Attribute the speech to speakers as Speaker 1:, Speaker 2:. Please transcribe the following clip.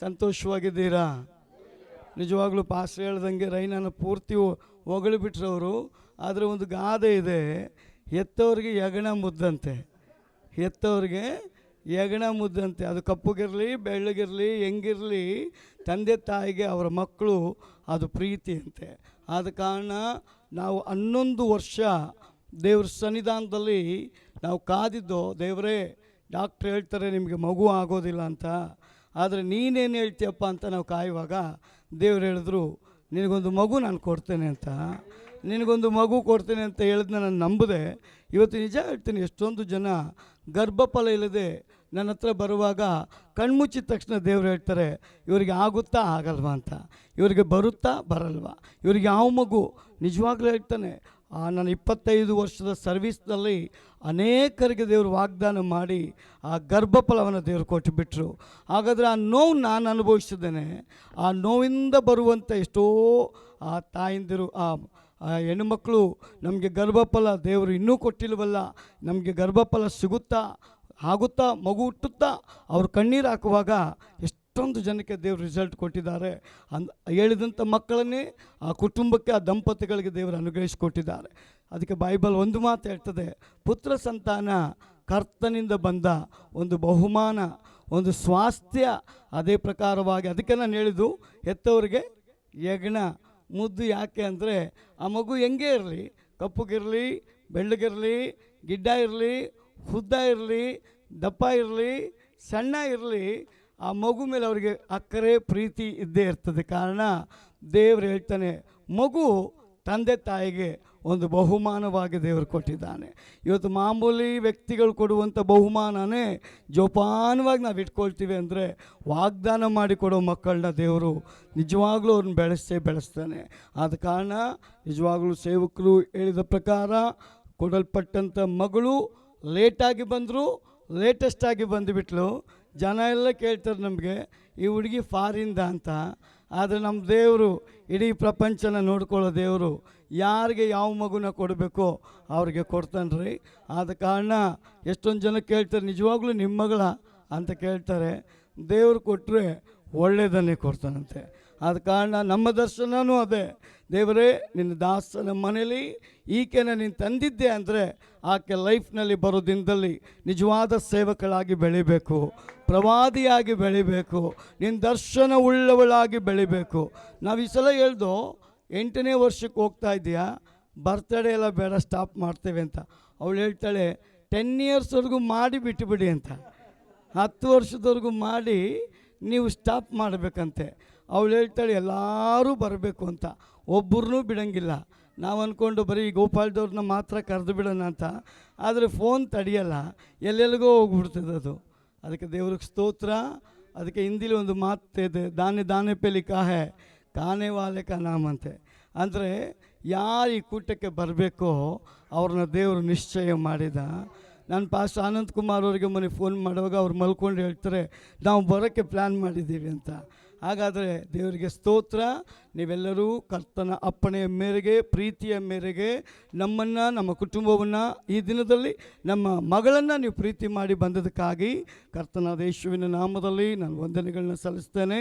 Speaker 1: ಸಂತೋಷವಾಗಿದ್ದೀರಾ? ನಿಜವಾಗ್ಲೂ ಪಾಸ್ಟರ್ ಹೇಳ್ದಂಗೆ ರೈನನ್ನು ಪೂರ್ತಿ ಹೊಗಳು ಬಿಟ್ರು ಅವರು. ಆದರೆ ಒಂದು ಗಾದೆ ಇದೆ, ಹೆತ್ತವ್ರಿಗೆ ಯಗಣ ಮುದ್ದಂತೆ, ಹೆತ್ತವ್ರಿಗೆ ಯಗಣ ಮುದ್ದಂತೆ. ಅದು ಕಪ್ಪಗಿರಲಿ ಬೆಳ್ಳಗಿರಲಿ ಹೆಂಗಿರಲಿ, ತಂದೆ ತಾಯಿಗೆ ಅವರ ಮಕ್ಕಳು ಅದು ಪ್ರೀತಿ ಅಂತೆ. ಆದ ಕಾರಣ ನಾವು 11 ವರ್ಷ ದೇವ್ರ ಸನ್ನಿಧಾನದಲ್ಲಿ ನಾವು ಕಾದಿದ್ದು. ದೇವರೇ, ಡಾಕ್ಟ್ರ್ ಹೇಳ್ತಾರೆ ನಿಮಗೆ ಮಗು ಆಗೋದಿಲ್ಲ ಅಂತ, ಆದರೆ ನೀನೇನು ಹೇಳ್ತೀಯಪ್ಪ ಅಂತ ನಾವು ಕಾಯುವಾಗ ದೇವ್ರು ಹೇಳಿದ್ರು, ನಿನಗೊಂದು ಮಗು ನಾನು ಕೊಡ್ತೇನೆ ಅಂತ, ನಿನಗೊಂದು ಮಗು ಕೊಡ್ತೇನೆ ಅಂತ ಹೇಳಿದ್ನ ನಾನು ನಂಬಿದೆ. ಇವತ್ತು ನಿಜ ಹೇಳ್ತೀನಿ, ಎಷ್ಟೊಂದು ಜನ ಗರ್ಭಫಲ ಇಲ್ಲದೆ ನನ್ನ ಹತ್ರ ಬರುವಾಗ ಕಣ್ಮುಚ್ಚಿದ ತಕ್ಷಣ ದೇವ್ರು ಹೇಳ್ತಾರೆ, ಇವರಿಗೆ ಆಗುತ್ತಾ ಆಗಲ್ವಾ ಅಂತ, ಇವರಿಗೆ ಬರುತ್ತಾ ಬರಲ್ವಾ, ಇವರಿಗೆ ಯಾವ ಮಗು. ನಿಜವಾಗ್ಲೂ ಹೇಳ್ತಾನೆ, ನಾನು 25 ವರ್ಷದ ಸರ್ವೀಸ್ನಲ್ಲಿ ಅನೇಕರಿಗೆ ದೇವರು ವಾಗ್ದಾನ ಮಾಡಿ ಆ ಗರ್ಭಫಲವನ್ನು ದೇವರು ಕೊಟ್ಟುಬಿಟ್ರು. ಹಾಗಾದರೆ ಆ ನೋವು ನಾನು ಅನುಭವಿಸಿದ್ದೇನೆ. ಆ ನೋವಿಂದ ಬರುವಂಥ ಎಷ್ಟೋ ಆ ತಾಯಂದಿರು, ಆ ಹೆಣ್ಣುಮಕ್ಕಳು, ನಮಗೆ ಗರ್ಭಫಲ ದೇವರು ಇನ್ನೂ ಕೊಟ್ಟಿಲ್ವಲ್ಲ, ನಮಗೆ ಗರ್ಭಫಲ ಸಿಗುತ್ತಾ ಆಗುತ್ತಾ ಮಗು ಹುಟ್ಟುತ್ತಾ ಅವರು ಕಣ್ಣೀರು ಹಾಕುವಾಗ ಎಷ್ಟೊಂದು ಜನಕ್ಕೆ ದೇವರು ರಿಸಲ್ಟ್ ಕೊಟ್ಟಿದ್ದಾರೆ. ಹೇಳಿದಂಥ ಮಕ್ಕಳನ್ನೇ ಆ ಕುಟುಂಬಕ್ಕೆ, ಆ ದಂಪತಿಗಳಿಗೆ ದೇವರು ಅನುಗ್ರಹಿಸಿಕೊಟ್ಟಿದ್ದಾರೆ. ಅದಕ್ಕೆ ಬೈಬಲ್ ಒಂದು ಮಾತು ಹೇಳ್ತದೆ, ಪುತ್ರ ಸಂತಾನ ಕರ್ತನಿಂದ ಬಂದ ಒಂದು ಬಹುಮಾನ, ಒಂದು ಸ್ವಾಸ್ಥ್ಯ. ಅದೇ ಪ್ರಕಾರವಾಗಿ ಅದಕ್ಕೆ ನಾನು ಹೇಳಿದ್ದು, ಹೆತ್ತವರಿಗೆ ಯಜ್ಞ ಮುದ್ದು. ಯಾಕೆ ಅಂದರೆ ಆ ಮಗು ಹೆಂಗೆ ಇರಲಿ, ಕಪ್ಪಗಿರಲಿ ಬೆಳ್ಳಗಿರಲಿ, ಗಿಡ್ಡ ಇರಲಿ, ಉದ್ದ ಇರಲಿ, ದಪ್ಪ ಇರಲಿ, ಸಣ್ಣ ಇರಲಿ, ಆ ಮಗು ಮೇಲೆ ಅವರಿಗೆ ಅಕ್ಕರೆ ಪ್ರೀತಿ ಇದ್ದೇ ಇರ್ತದೆ. ಕಾರಣ ದೇವರು ಹೇಳ್ತಾನೆ, ಮಗು ತಂದೆ ತಾಯಿಗೆ ಒಂದು ಬಹುಮಾನವಾಗಿ ದೇವರು ಕೊಟ್ಟಿದ್ದಾನೆ. ಇವತ್ತು ಮಾಮೂಲಿ ವ್ಯಕ್ತಿಗಳು ಕೊಡುವಂಥ ಬಹುಮಾನನೇ ಜೋಪಾನವಾಗಿ ನಾವು ಇಟ್ಕೊಳ್ತೀವಿ ಅಂದರೆ, ವಾಗ್ದಾನ ಮಾಡಿ ಕೊಡೋ ಮಕ್ಕಳನ್ನ ದೇವರು ನಿಜವಾಗ್ಲೂ ಅವ್ರನ್ನ ಬೆಳೆಸ್ತಾನೆ. ಆದ ಕಾರಣ ನಿಜವಾಗ್ಲೂ ಸೇವಕರು ಹೇಳಿದ ಪ್ರಕಾರ ಕೊಡಲ್ಪಟ್ಟಂಥ ಮಗಳು ಲೇಟಾಗಿ ಬಂದರು, ಲೇಟೆಸ್ಟಾಗಿ ಬಂದುಬಿಟ್ಲು. ಜನ ಎಲ್ಲ ಕೇಳ್ತಾರೆ ನಮಗೆ, ಈ ಹುಡುಗಿ ಫಾರಿಂದ ಅಂತ. ಆದರೆ ನಮ್ಮ ದೇವರು ಇಡೀ ಪ್ರಪಂಚನ ನೋಡ್ಕೊಳ್ಳೋ ದೇವರು, ಯಾರಿಗೆ ಯಾವ ಮಗುನ ಕೊಡಬೇಕೋ ಅವ್ರಿಗೆ ಕೊಡ್ತಾನೆ ರೀ. ಆದ ಕಾರಣ ಎಷ್ಟೊಂದು ಜನ ಕೇಳ್ತಾರೆ, ನಿಜವಾಗ್ಲೂ ನಿಮ್ಮ ಮಗಳ ಅಂತ ಕೇಳ್ತಾರೆ. ದೇವರು ಕೊಟ್ಟರೆ ಒಳ್ಳೆಯದನ್ನೇ ಕೊಡ್ತಾನಂತೆ. ಆದ ಕಾರಣ ನಮ್ಮ ದರ್ಶನವೂ ಅದೇ, ದೇವರೇ ನಿನ್ನ ದಾಸನ ಮನೇಲಿ ಈಕೆನ ನೀನು ತಂದಿದ್ದೆ ಅಂದರೆ ಆಕೆ ಲೈಫ್ನಲ್ಲಿ ಬರೋ ದಿನದಲ್ಲಿ ನಿಜವಾದ ಸೇವಕಳಾಗಿ ಬೆಳಿಬೇಕು, ಪ್ರವಾದಿಯಾಗಿ ಬೆಳಿಬೇಕು, ನಿನ್ನ ದರ್ಶನ ಉಳ್ಳವಳಾಗಿ ಬೆಳಿಬೇಕು. ನಾವು ಈ ಸಲ ಹೇಳ್ದು 8ನೇ ವರ್ಷಕ್ಕೆ ಹೋಗ್ತಾ ಇದೆಯಾ, ಬರ್ತಡೇ ಎಲ್ಲ ಬೇಡ, ಸ್ಟಾಪ್ ಮಾಡ್ತೇವೆ ಅಂತ. ಅವಳು ಹೇಳ್ತಾಳೆ 10 ಇಯರ್ಸ್ವರೆಗೂ ಮಾಡಿ ಬಿಟ್ಟುಬಿಡಿ ಅಂತ, 10 ವರ್ಷದವರೆಗೂ ಮಾಡಿ ನೀವು ಸ್ಟಾಪ್ ಮಾಡಬೇಕಂತೆ. ಅವಳು ಹೇಳ್ತಾಳೆ ಎಲ್ಲರೂ ಬರಬೇಕು ಅಂತ, ಒಬ್ಬರನ್ನೂ ಬಿಡೋಂಗಿಲ್ಲ. ನಾವು ಅಂದ್ಕೊಂಡು ಬರೀ ಗೋಪಾಲ್ದವ್ರನ್ನ ಮಾತ್ರ ಕರೆದು ಬಿಡೋಣ ಅಂತ, ಆದರೆ ಫೋನ್ ತಡೆಯಲ್ಲ, ಎಲ್ಲೆಲ್ಲಿಗೋ ಹೋಗ್ಬಿಡ್ತದೆ ಅದು. ಅದಕ್ಕೆ ದೇವ್ರಿಗೆ ಸ್ತೋತ್ರ. ಅದಕ್ಕೆ ಹಿಂದಿಲಿ ಒಂದು ಮಾತಿದೆ, ದಾನೆ ದಾನೆ ಪೆ ಲಿಖಾ ಹೈ ಕಾನೆ ವಾಲೆ ಕಾ ನಾಮ್ ಅಂತೆ. ಅಂದರೆ ಯಾರು ಈ ಕೂಟಕ್ಕೆ ಬರಬೇಕೋ ಅವ್ರನ್ನ ದೇವರು ನಿಶ್ಚಯ ಮಾಡಿದ. ನಾನು ಪಾಸ್ಟರ್ ಆನಂದ್ ಕುಮಾರ್ ಅವರಿಗೆ ಮೊನ್ನೆ ಫೋನ್ ಮಾಡುವಾಗ ಅವ್ರು ಮಲ್ಕೊಂಡು ಹೇಳ್ತಾರೆ, ನಾವು ಬರೋಕ್ಕೆ ಪ್ಲ್ಯಾನ್ ಮಾಡಿದ್ದೀವಿ ಅಂತ. ಹಾಗಾದರೆ ದೇವರಿಗೆ ಸ್ತೋತ್ರ. ನೀವೆಲ್ಲರೂ ಕರ್ತನ ಅಪ್ಪಣೆಯ ಮೇರೆಗೆ, ಪ್ರೀತಿಯ ಮೇರೆಗೆ ನಮ್ಮನ್ನು, ನಮ್ಮ ಕುಟುಂಬವನ್ನು, ಈ ದಿನದಲ್ಲಿ ನಮ್ಮ ಮಗಳನ್ನು ನೀವು ಪ್ರೀತಿ ಮಾಡಿ ಬಂದದಕ್ಕಾಗಿ ಕರ್ತನಾದ ಯೇಸುವಿನ ನಾಮದಲ್ಲಿ ನಾನು ವಂದನೆಗಳನ್ನ ಸಲ್ಲಿಸ್ತೇನೆ.